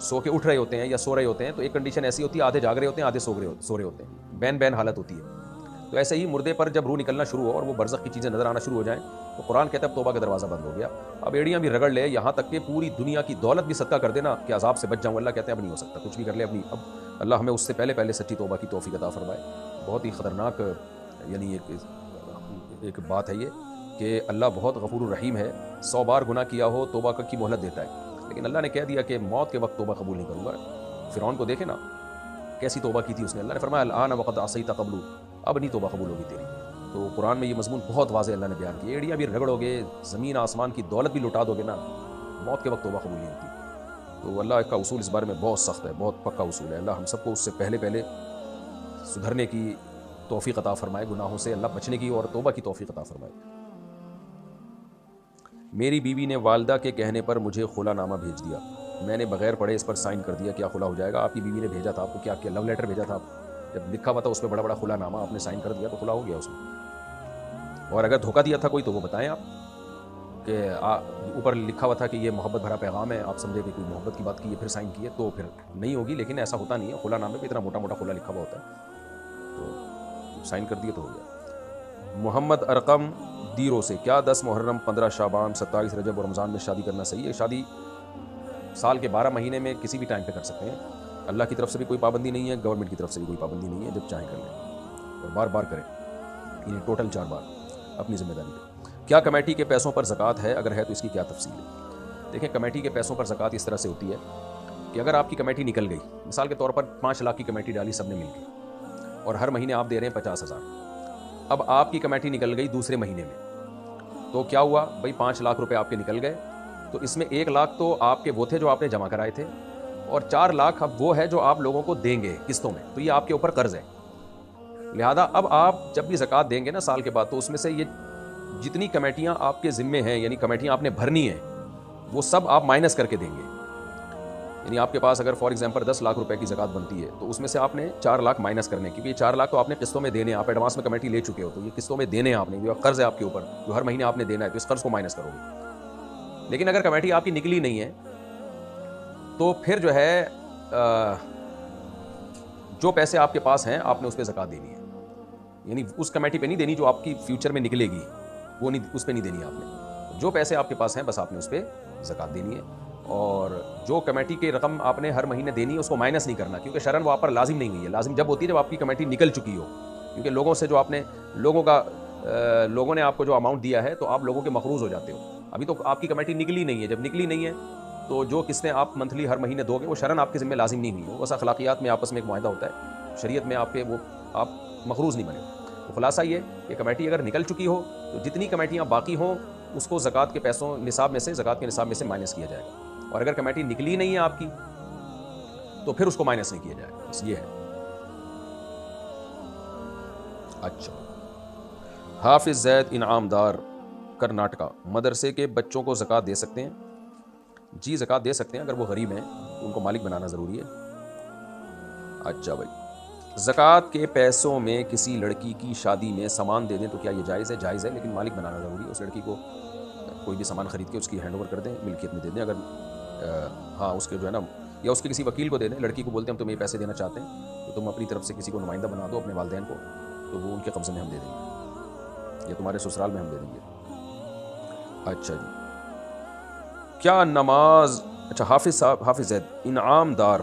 سو کے اٹھ رہے ہوتے ہیں یا سو رہے ہوتے ہیں تو ایک کنڈیشن ایسی ہوتی ہے, آدھے جاگ رہے ہوتے ہیں آدھے سو رہے ہوتے ہیں, بین حالت ہوتی ہے. تو ایسے ہی مردے پر جب روح نکلنا شروع ہو اور وہ برزخ کی چیزیں نظر آنا شروع ہو جائیں تو قرآن کہتا ہے توبہ کا دروازہ بند ہو گیا. اب ایڑیاں بھی رگڑ لے, یہاں تک کہ پوری دنیا کی دولت بھی صدقہ کر دینا کہ عذاب سے بچ جاؤں, اللہ کہتے ہیں اب نہیں ہو سکتا, کچھ بھی کر لے اب اللہ ہمیں اس سے پہلے سچی توبہ کی توفیق عطا فرمائے. بہت ہی خطرناک یعنی ایک بات ہے یہ کہ اللہ بہت غفور الرحیم ہے. 100 بار گناہ کیا ہو توبہ کی مہلت دیتا ہے, لیکن اللہ نے کہہ دیا کہ موت کے وقت توبہ قبول نہیں کروں گا. فرعون کو دیکھے نا کیسی توبہ کی تھی اس نے, اللہ نے فرمایا الآن وقد عصیت قبل, اب نہیں توبہ قبول ہوگی تیری. تو قرآن میں یہ مضمون بہت واضح اللہ نے بیان کیا. ایڑیاں بھی رگڑو گے, زمین آسمان کی دولت بھی لٹا دو گے نا, موت کے وقت توبہ قبول نہیں ہوتی. تو اللہ کا اصول اس بارے میں بہت سخت ہے, بہت پکا اصول ہے. اللہ ہم سب کو اس سے پہلے سدھرنے کی توفیق عطا فرمائے, گناہوں سے اللہ بچنے کی اور توبہ کی توفیق عطا فرمائے. میری بیوی نے والدہ کے کہنے پر مجھے خلا نامہ بھیج دیا, میں نے بغیر پڑھے اس پر سائن کر دیا, کیا خلا ہو جائے گا؟ آپ کی بیوی نے بھیجا تھا آپ کو, کیا لو لیٹر بھیجا تھا, جب لکھا ہوا تھا اس پہ بڑا خلا نامہ, آپ نے سائن کر دیا تو خلا ہو گیا اس میں. اور اگر دھوکہ دیا تھا کوئی تو وہ بتائیں آپ کہ اوپر لکھا ہوا تھا کہ یہ محبت بھرا پیغام ہے, آپ سمجھے کہ کوئی محبت کی بات کی ہے پھر سائن کیے تو پھر نہیں ہوگی. لیکن ایسا ہوتا نہیں ہے, خلا نامے پہ اتنا موٹا خلا لکھا ہوا ہوتا ہے تو سائن کر دیے تو ہو گیا. محمد ارقم دیرو سے, کیا 10 محرم 15 شعبان 27 رجب اور رمضان میں شادی کرنا صحیح ہے؟ شادی سال کے 12 مہینے میں کسی بھی ٹائم پہ کر سکتے ہیں. اللہ کی طرف سے بھی کوئی پابندی نہیں ہے, گورنمنٹ کی طرف سے بھی کوئی پابندی نہیں ہے, جب چاہیں کر لیں اور بار کریں, یعنی ٹوٹل 4 بار اپنی ذمہ داری پہ. کیا کمیٹی کے پیسوں پر زکوٰۃ ہے؟ اگر ہے تو اس کی کیا تفصیل ہے؟ دیکھیں کمیٹی کے پیسوں پر زکوٰۃ اس طرح سے ہوتی ہے کہ اگر آپ کی کمیٹی نکل گئی, مثال کے طور پر 5 لاکھ کی کمیٹی ڈالی سب نے مل کے, اور ہر مہینے آپ دے رہے ہیں 50,000. اب آپ کی کمیٹی نکل گئی دوسرے مہینے میں, تو کیا ہوا بھائی 5 لاکھ روپے آپ کے نکل گئے, تو اس میں 1 لاکھ تو آپ کے وہ تھے جو آپ نے جمع کرائے تھے, اور 4 لاکھ اب وہ ہے جو آپ لوگوں کو دیں گے قسطوں میں, تو یہ آپ کے اوپر قرض ہے. لہذا اب آپ جب بھی زکوٰۃ دیں گے نا سال کے بعد, تو اس میں سے یہ جتنی کمیٹیاں آپ کے ذمے ہیں, یعنی کمیٹیاں آپ نے بھرنی ہیں, وہ سب آپ مائنس کر کے دیں گے. یعنی آپ کے پاس اگر فار ایگزامپل 10 لاکھ روپے کی زکوٰۃ بنتی ہے تو اس میں سے آپ نے 4 لاکھ مائنس کرنے, کیونکہ یہ 4 لاکھ تو آپ نے قسطوں میں دینے ہیں, آپ ایڈوانس میں کمیٹی لے چکے ہو تو یہ قسطوں میں دینے ہیں آپ نے, یہ قرض ہے آپ کے اوپر جو ہر مہینے آپ نے دینا ہے, تو اس قرض کو مائنس کرو گے. لیکن اگر کمیٹی آپ کی نکلی نہیں ہے تو پھر جو ہے جو پیسے آپ کے پاس ہیں آپ نے اس پہ زکوٰۃ دینی ہے. یعنی اس کمیٹی پہ نہیں دینی جو آپ کی فیوچر میں نکلے گی, وہ نہیں, اس پہ نہیں دینی آپ نے. جو پیسے آپ کے پاس ہیں بس آپ نے اس پہ زکوٰۃ دینی ہے, اور جو کمیٹی کی رقم آپ نے ہر مہینے دینی ہے اس کو مائنس نہیں کرنا, کیونکہ شرعاً وہ آپ پر لازم نہیں ہوئی ہے. لازم جب ہوتی ہے جب آپ کی کمیٹی نکل چکی ہو, کیونکہ لوگوں سے جو آپ نے لوگوں نے آپ کو جو اماؤنٹ دیا ہے تو آپ لوگوں کے مقروض ہو جاتے ہو. ابھی تو آپ کی کمیٹی نکلی نہیں ہے, جب نکلی نہیں ہے تو جو قسطیں آپ منتھلی ہر مہینے دو گے وہ شرعاً آپ کے ذمہ لازم نہیں ہوئی ہے. بس اخلاقیات میں آپس میں ایک معاہدہ ہوتا ہے, شریعت میں آپ کے وہ آپ مقروض نہیں بنے. تو خلاصہ یہ کہ کمیٹی اگر نکل چکی ہو تو جتنی کمیٹیاں باقی ہوں اس کو زکوٰۃ کے پیسوں نصاب میں سے, زکوٰۃ کے نصاب میں سے مائنس کیا جائے گا. اور اگر کمیٹی نکلی نہیں ہے آپ کی تو پھر اس کو مائنس نہیں کیا جائے گا. بس یہ ہے. اچھا. حافظ زید انعام دار کرناٹکا، مدرسے کے بچوں کو زکوٰۃ دے سکتے ہیں؟ جی زکوٰۃ دے سکتے ہیں، اگر وہ غریب ہیں تو ان کو مالک بنانا ضروری ہے. اچھا بھائی، زکوٰۃ کے پیسوں میں کسی لڑکی کی شادی میں سامان دے دیں تو کیا یہ جائز ہے؟ جائز ہے، لیکن مالک بنانا ضروری ہے. اس لڑکی کو کوئی بھی سامان خرید کے اس کی ہینڈ اوور کر دیں، ملکیت میں دے دیں. اگر ہاں اس کے جو ہے نا، یا اس کے کسی وکیل کو دے دیں. لڑکی کو بولتے ہیں ہم تمہیں یہ پیسے دینا چاہتے ہیں تو تم اپنی طرف سے کسی کو نمائندہ بنا دو اپنے والدین کو، تو وہ ان کے قبضے میں ہم دے دیں گے، یا تمہارے سسرال میں ہم دے دیں گے. اچھا جی. کیا نماز، اچھا حافظ صاحب، حافظ زید انعام دار،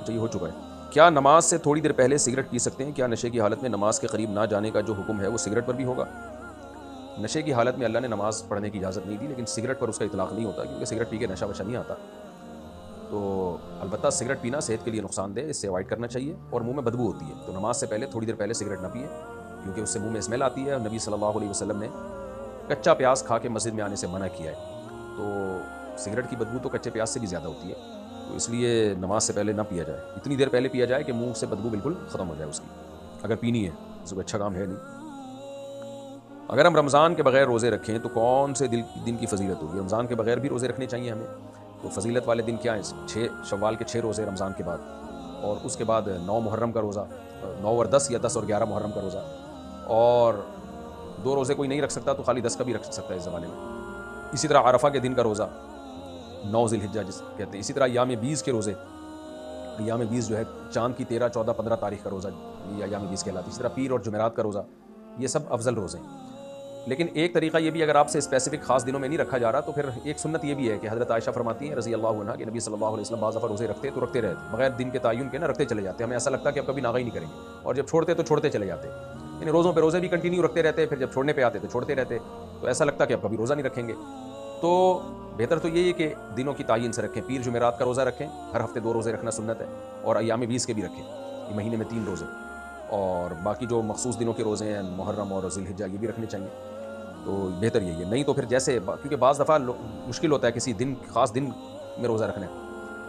اچھا یہ ہو چکا ہے. کیا نماز سے تھوڑی دیر پہلے سگریٹ پی سکتے ہیں؟ کیا نشے کی حالت میں نماز کے قریب نہ جانے کا جو حکم ہے وہ سگریٹ پر بھی ہوگا؟ نشے کی حالت میں اللہ نے نماز پڑھنے کی اجازت نہیں دی، لیکن سگریٹ پر اس کا اطلاق نہیں ہوتا، کیونکہ سگریٹ پی کے نشہ وشہ نہیں آتا. تو البتہ سگریٹ پینا صحت کے لیے نقصان دہ، اس سے اوائڈ کرنا چاہیے، اور منہ میں بدبو ہوتی ہے، تو نماز سے پہلے تھوڑی دیر پہلے سگریٹ نہ پئیں، کیونکہ اس سے منہ میں اسمیل آتی ہے. اور نبی صلی اللہ علیہ وسلم نے کچا پیاز کھا کے مسجد میں آنے سے منع کیا ہے. تو سگریٹ کی بدبو تو کچے پیاز سے بھی زیادہ ہوتی ہے، تو اس لیے نماز سے پہلے نہ پیا جائے. اتنی دیر پہلے پیا جائے کہ منہ سے بدبو بالکل ختم ہو جائے اس کی، اگر پینی ہے. اس کو اچھا کام ہے نہیں. اگر ہم رمضان کے بغیر روزے رکھیں تو کون سے دن کی فضیلت ہوگی؟ رمضان کے بغیر بھی روزے رکھنے چاہیے ہمیں. تو فضیلت والے دن کیا ہیں؟ 6 شوال کے 6 روزے رمضان کے بعد، اور اس کے بعد 9 محرم کا روزہ، 9 اور 10 یا 10 اور 11 محرم کا روزہ. اور 2 روزے کوئی نہیں رکھ سکتا تو خالی 10 کا بھی رکھ سکتا ہے اس زمانے میں. اسی طرح عرفہ کے دن کا روزہ 9 ذی الحجہ جس کہتے ہیں. اسی طرح ایام 20 کے روزے، ایام 20 جو ہے چاند کی 13، 14، 15 تاریخ کا روزہ، یہ ایام 20 کہلاتی ہے. اسی طرح پیر اور جمعرات کا روزہ، یہ سب افضل روزے ہیں. لیکن ایک طریقہ یہ بھی، اگر آپ سے اسپیسیفک خاص دنوں میں نہیں رکھا جا رہا تو پھر ایک سنت یہ بھی ہے کہ حضرت عائشہ فرماتی ہیں رضی اللہ عنہا کہ نبی صلی اللہ علیہ وسلم بعض دفعہ روزے رکھتے تو رکھتے رہتے، بغیر دن کے تعین کے، نہ رکھتے چلے جاتے. ہمیں ایسا لگتا کہ اب کبھی ناغہ ہی نہیں کریں گے، اور جب چھوڑتے تو چھوڑتے چلے جاتے. یعنی روزوں پہ روزے بھی کنٹینیو رکھتے رہتے، پھر جب چھوڑنے پہ آتے تو چھوڑتے رہتے. تو ایسا لگتا کہ اب کبھی روزہ نہیں رکھیں گے. تو بہتر تو یہی ہے کہ دنوں کی تعین سے رکھیں. پیر جمعرات کا روزہ رکھیں، ہر ہفتے 2 روزے رکھنا سنت ہے. اور ایام 20 کے بھی رکھیں، یہ مہینے میں 3 روزے. اور باقی جو مخصوص دنوں کے روزے ہیں، محرم اور ذی الحجہ، یہ بھی رکھنے چاہیے. تو بہتر یہی ہے. نہیں تو پھر جیسے، کیونکہ بعض دفعہ مشکل ہوتا ہے کسی دن، خاص دن میں روزہ رکھنا ہے.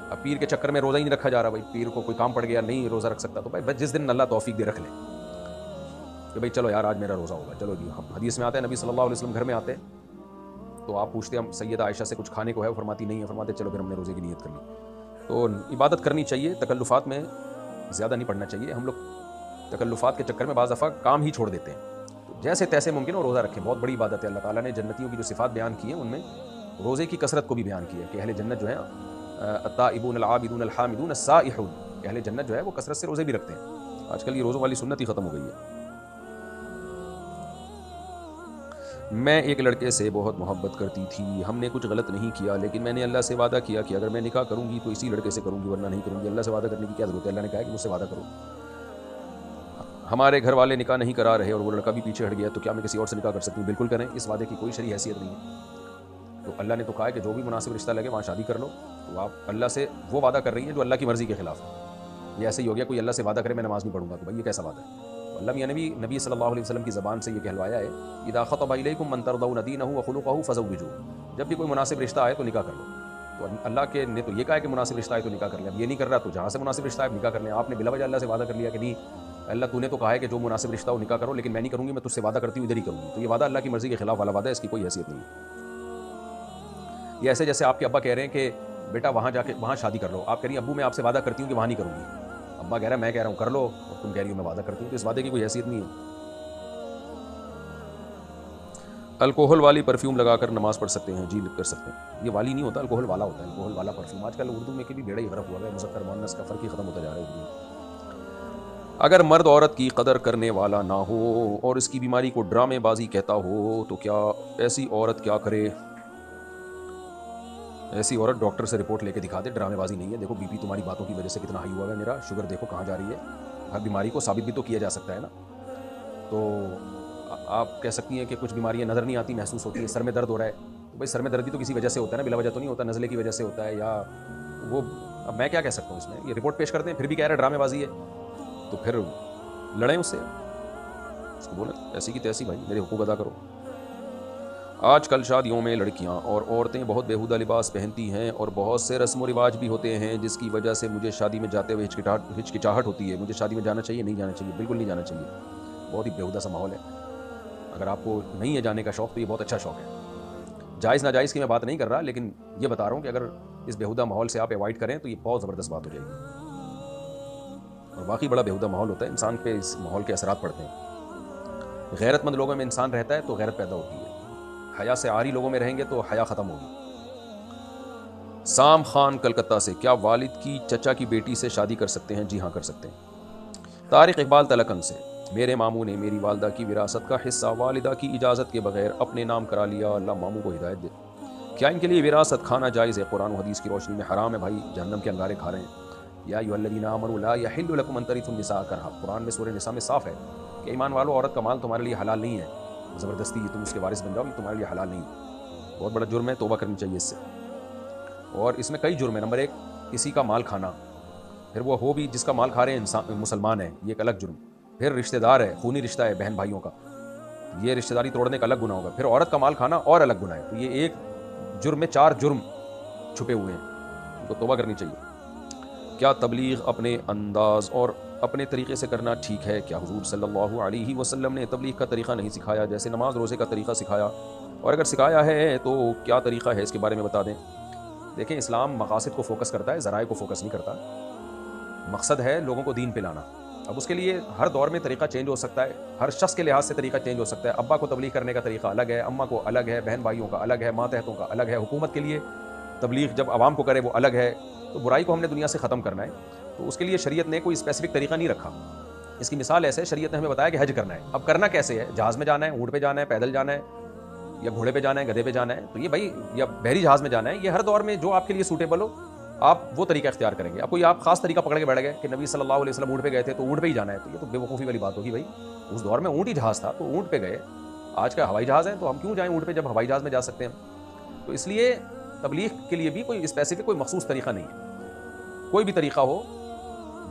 اب پیر کے چکر میں روزہ ہی نہیں رکھا جا رہا. بھائی پیر کو کوئی کام پڑ گیا، نہیں روزہ رکھ سکتا، تو بھائی جس دن اللہ توفیق دے رکھ لیں کہ بھائی چلو یار آج میرا روزہ ہوگا. چلو جی. حدیث میں آتا ہے نبی صلی اللہ علیہ وسلم گھر میں آتے تو آپ پوچھتے ہم سیدہ عائشہ سے کچھ کھانے کو ہے؟ وہ فرماتی نہیں ہے. فرماتے چلو پھر ہم نے روزے کی نیت کر لی. تو عبادت کرنی چاہیے، تکلفات میں زیادہ نہیں پڑنا چاہیے. ہم لوگ تکلفات کے چکر میں بعض دفعہ کام ہی چھوڑ دیتے ہیں. تو جیسے تیسے ممکن وہ روزہ رکھیں، بہت بڑی عبادت ہے. اللہ تعالیٰ نے جنتیوں کی جو صفات بیان کی ہیں ان میں روزے کی کثرت کو بھی بیان کیا ہے کہ اہل جنت جو ہے التائبون العابدون الحامدون السائحون، اہل جنت جو ہے وہ کثرت سے روزے بھی رکھتے ہیں. آج کل یہ روزوں والی سنت ہی ختم ہو گئی ہے. میں ایک لڑکے سے بہت محبت کرتی تھی، ہم نے کچھ غلط نہیں کیا، لیکن میں نے اللہ سے وعدہ کیا کہ اگر میں نکاح کروں گی تو اسی لڑکے سے کروں گی ورنہ نہیں کروں گی. اللہ سے وعدہ کرنے کی کیا ضرورت ہے؟ اللہ نے کہا ہے کہ مجھ سے وعدہ کرو. ہمارے گھر والے نکاح نہیں کرا رہے اور وہ لڑکا بھی پیچھے ہٹ گیا، تو کیا میں کسی اور سے نکاح کر سکتی ہوں؟ بالکل کریں، اس وعدے کی کوئی شرعی حیثیت نہیں ہے. تو اللہ نے تو کہا ہے کہ جو بھی مناسب رشتہ لگے وہاں شادی کر لو. تو آپ اللہ سے وہ وعدہ کر رہی ہیں جو اللہ کی مرضی کے خلاف ہے. یہ ایسے ہی ہو گیا کوئی اللہ سے وعدہ کرے میں نماز نہیں پڑھوں گا، تو بھائی یہ کیسا وعدہ ہے؟ تو اللہ میاں نے نبی صلی اللہ علیہ وسلم کی زبان سے یہ کہلوایا ہے اذا خطب الیکم من ترضون دینہ وخلقہ فزوجوہ، جب بھی کوئی مناسب رشتہ آئے تو نکاح کر لو. تو اللہ کے نے تو یہ کہا ہے کہ مناسب رشتہ آئے تو نکاح کر لیں. اب یہ نہیں کر رہا تو جہاں سے مناسب رشتہ آئے نکاح کر لیں. آپ نے بلا وجہ اللہ سے وعدہ کر لیا کہ نہیں اللہ تو نے تو کہا ہے کہ جو مناسب رشتہ ہو نکاح کرو، لیکن میں نہیں کروں گی، میں تجھ سے وعدہ کرتی ہوں ادھر ہی کروں گی. تو یہ وعدہ اللہ کی مرضی کے خلاف والا وعدہ ہے، اس کی کوئی حیثیت نہیں ہے. یہ ایسے جیسے آپ کے ابا کہہ رہے ہیں کہ بیٹا وہاں جا کے وہاں شادی کر لو، آپ کہہ رہی ہیں ابو میں آپ سے وعدہ کرتی ہوں کہ وہاں نہیں کروں گی. ابا کہہ رہا ہے میں کہہ رہا ہوں کر لو، اور تم کہہ رہی ہو میں وعدہ کرتی ہوں. تو اس وعدے کی کوئی حیثیت نہیں ہے. الکوہل والی پرفیوم لگا کر نماز پڑھ سکتے ہیں؟ جی کر سکتے ہیں. یہ والی نہیں ہوتا، الکوہل والا ہوتا ہے. الکوہل والا پرفیوم آج کل اردو میں بھی بیڑا ہی غرق ہوا ہے، مذکر مؤنث کا فرق ہی ختم ہوتا جا رہا ہے اردو میں. اگر مرد عورت کی قدر کرنے والا نہ ہو اور اس کی بیماری کو ڈرامے بازی کہتا ہو تو کیا ایسی عورت کیا کرے؟ ایسی عورت ڈاکٹر سے رپورٹ لے کے دکھا دے. ڈرامے بازی نہیں ہے. دیکھو بی پی تمہاری باتوں کی وجہ سے کتنا ہائی ہوا ہے میرا، شوگر دیکھو کہاں جا رہی ہے. ہر بیماری کو ثابت بھی تو کیا جا سکتا ہے نا. تو آپ کہہ سکتی ہیں کہ کچھ بیماریاں نظر نہیں آتی، محسوس ہوتی ہیں. سر میں درد ہو رہا ہے تو بھائی سر میں درد بھی تو کسی وجہ سے ہوتا ہے نا، بلا وجہ تو نہیں ہوتا. نزلے کی وجہ سے ہوتا ہے یا وہ، اب میں کیا کہہ سکتا ہوں اس میں. یہ رپورٹ پیش کرتے ہیں پھر بھی کہہ رہے ڈرامے بازی ہے، تو پھر لڑیں اس سے. اس کو بولیں ایسی کی تیسی بھائی میرے حقوق ادا کرو. آج کل شادیوں میں لڑکیاں اور عورتیں بہت بیہودہ لباس پہنتی ہیں اور بہت سے رسم و رواج بھی ہوتے ہیں، جس کی وجہ سے مجھے شادی میں جاتے ہوئے ہچکچاہٹ ہوتی ہے۔ مجھے شادی میں جانا چاہیے؟ نہیں جانا چاہیے، بالکل نہیں جانا چاہیے۔ بہت ہی بیہودہ سا ماحول ہے۔ اگر آپ کو نہیں ہے جانے کا شوق تو یہ بہت اچھا شوق ہے۔ جائز ناجائز کی میں بات نہیں کر رہا، لیکن یہ بتا رہا ہوں کہ اگر اس بیہودہ ماحول سے آپ ایوائڈ کریں تو یہ بہت زبردست بات ہو جائے گی، اور واقعی بڑا بیہودہ ماحول ہوتا ہے، انسان پہ اس ماحول کے اثرات پڑتے ہیں۔ غیرت مند لوگوں میں انسان رہتا ہے تو غیرت پیدا ہوتی ہے، حیا سے عاری لوگوں میں رہیں گے تو حیا ختم ہوگی۔ سام خان کلکتہ سے، کیا والد کی چچا کی بیٹی سے شادی کر سکتے ہیں؟ جی ہاں کر سکتے ہیں۔ طارق اقبال تلکن سے، میرے ماموں نے میری والدہ کی وراثت کا حصہ والدہ کی اجازت کے بغیر اپنے نام کرا لیا، اللہ ماموں کو ہدایت دے۔ کیا ان کے لیے وراثت کھانا جائز ہے؟ قرآن و حدیث کی روشنی میں حرام ہے بھائی، جہنم کے انگارے کھا رہے ہیں۔ یا ایھا الذین آمنوا لا یحل لکم ان ترثوا النساء کرہا، قرآن میں سورہ نساء میں صاف ہے کہ ایمان والو، عورت کا مال تمہارے لیے حلال نہیں ہے، زبردستی تم اس کے وارث بن جاؤ، یہ تمہارے لیے حلال نہیں ہے۔ بہت بڑا جرم ہے، توبہ کرنی چاہیے اس سے۔ اور اس میں کئی جرم ہیں۔ نمبر 1، کسی کا مال کھانا، پھر وہ ہو بھی جس کا مال کھا رہے ہیں انسان مسلمان ہے، یہ ایک الگ جرم۔ پھر رشتہ دار ہے، خونی رشتہ ہے بہن بھائیوں کا، یہ رشتہ داری توڑنے کا الگ گناہ ہوگا۔ پھر عورت کا مال کھانا اور الگ گناہ ہے۔ تو یہ ایک جرم میں 4 جرم چھپے ہوئے ہیں، ان کو توبہ کرنی چاہیے۔ کیا تبلیغ اپنے انداز اور اپنے طریقے سے کرنا ٹھیک ہے؟ کیا حضور صلی اللہ علیہ وسلم نے تبلیغ کا طریقہ نہیں سکھایا، جیسے نماز روزے کا طریقہ سکھایا؟ اور اگر سکھایا ہے تو کیا طریقہ ہے، اس کے بارے میں بتا دیں۔ دیکھیں، اسلام مقاصد کو فوکس کرتا ہے، ذرائع کو فوکس نہیں کرتا۔ مقصد ہے لوگوں کو دین پہ لانا۔ اب اس کے لیے ہر دور میں طریقہ چینج ہو سکتا ہے، ہر شخص کے لحاظ سے طریقہ چینج ہو سکتا ہے۔ ابا کو تبلیغ کرنے کا طریقہ الگ ہے، اماں کو الگ ہے، بہن بھائیوں کا الگ ہے، ماتحتوں کا الگ ہے۔ حکومت کے لیے تبلیغ جب عوام کو کرے وہ الگ ہے۔ تو برائی کو ہم نے دنیا سے ختم کرنا ہے، تو اس کے لیے شریعت نے کوئی اسپیسیفک طریقہ نہیں رکھا۔ اس کی مثال ایسے، شریعت نے ہمیں بتایا کہ حج کرنا ہے۔ اب کرنا کیسے ہے؟ جہاز میں جانا ہے، اونٹ پہ جانا ہے، پیدل جانا ہے، یا گھوڑے پہ جانا ہے، گدھے پہ جانا ہے؟ تو یہ بھائی، یا بحری جہاز میں جانا ہے، یہ ہر دور میں جو آپ کے لیے سوٹیبل ہو آپ وہ طریقہ اختیار کریں گے۔ اب کوئی آپ خاص طریقہ پکڑ کے بیٹھ گئے کہ نبی صلی اللہ علیہ وسلم اونٹ پہ گئے تھے تو اونٹ پہ ہی جانا ہے، تو یہ تو بے وقوفی والی بات ہوگی بھائی۔ اس دور میں اونٹ ہی جہاز تھا تو اونٹ پہ گئے، آج کا ہوائی جہاز ہے تو ہم کیوں جائیں اونٹ پہ جب ہوائی جہاز میں جا سکتے ہیں؟ تو اس لیے تبلیغ کے لیے بھی کوئی اسپیسیفک کوئی مخصوص طریقہ نہیں ہے۔ کوئی بھی طریقہ ہو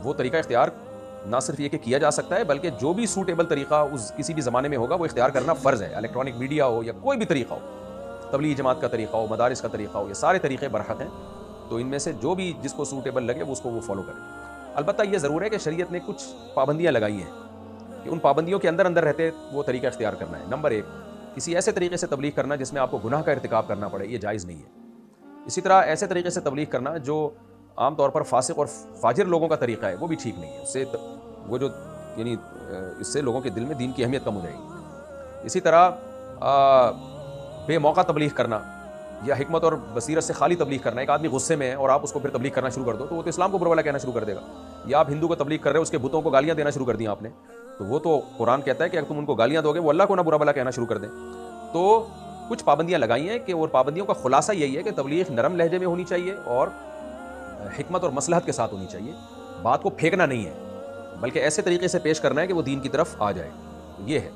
وہ طریقہ اختیار نہ صرف یہ کہ کیا جا سکتا ہے، بلکہ جو بھی سوٹیبل طریقہ اس کسی بھی زمانے میں ہوگا وہ اختیار کرنا فرض ہے۔ الیکٹرانک میڈیا ہو یا کوئی بھی طریقہ ہو، تبلیغ جماعت کا طریقہ ہو، مدارس کا طریقہ ہو، یہ سارے طریقے برحق ہیں۔ تو ان میں سے جو بھی جس کو سوٹیبل لگے وہ اس کو وہ فالو کرے۔ البتہ یہ ضرور ہے کہ شریعت نے کچھ پابندیاں لگائی ہیں کہ ان پابندیوں کے اندر رہتے وہ طریقہ اختیار کرنا ہے۔ نمبر 1، کسی ایسے طریقے سے تبلیغ کرنا جس میں آپ کو گناہ کا ارتکاب کرنا پڑے، یہ جائز نہیں ہے۔ اسی طرح ایسے طریقے سے تبلیغ کرنا جو عام طور پر فاسق اور فاجر لوگوں کا طریقہ ہے وہ بھی ٹھیک نہیں ہے۔ اس سے وہ جو یعنی اس سے لوگوں کے دل میں دین کی اہمیت کم ہو جائے گی۔ اسی طرح بے موقع تبلیغ کرنا یا حکمت اور بصیرت سے خالی تبلیغ کرنا، ایک آدمی غصے میں ہے اور آپ اس کو پھر تبلیغ کرنا شروع کر دو تو وہ تو اسلام کو برا بھلا کہنا شروع کر دے گا۔ یا آپ ہندو کو تبلیغ کر رہے ہو، اس کے بتوں کو گالیاں دینا شروع کر دیں آپ نے، تو وہ تو قرآن کہتا ہے کہ اگر تم ان کو گالیاں دو گے وہ اللہ کو نہ برا بھلا کہنا شروع کر دیں۔ تو کچھ پابندیاں لگائی ہیں کہ اور پابندیوں کا خلاصہ یہی ہے کہ تبلیغ نرم لہجے میں ہونی چاہیے اور حکمت اور مصلحت کے ساتھ ہونی چاہیے۔ بات کو پھینکنا نہیں ہے، بلکہ ایسے طریقے سے پیش کرنا ہے کہ وہ دین کی طرف آ جائے۔ یہ ہے۔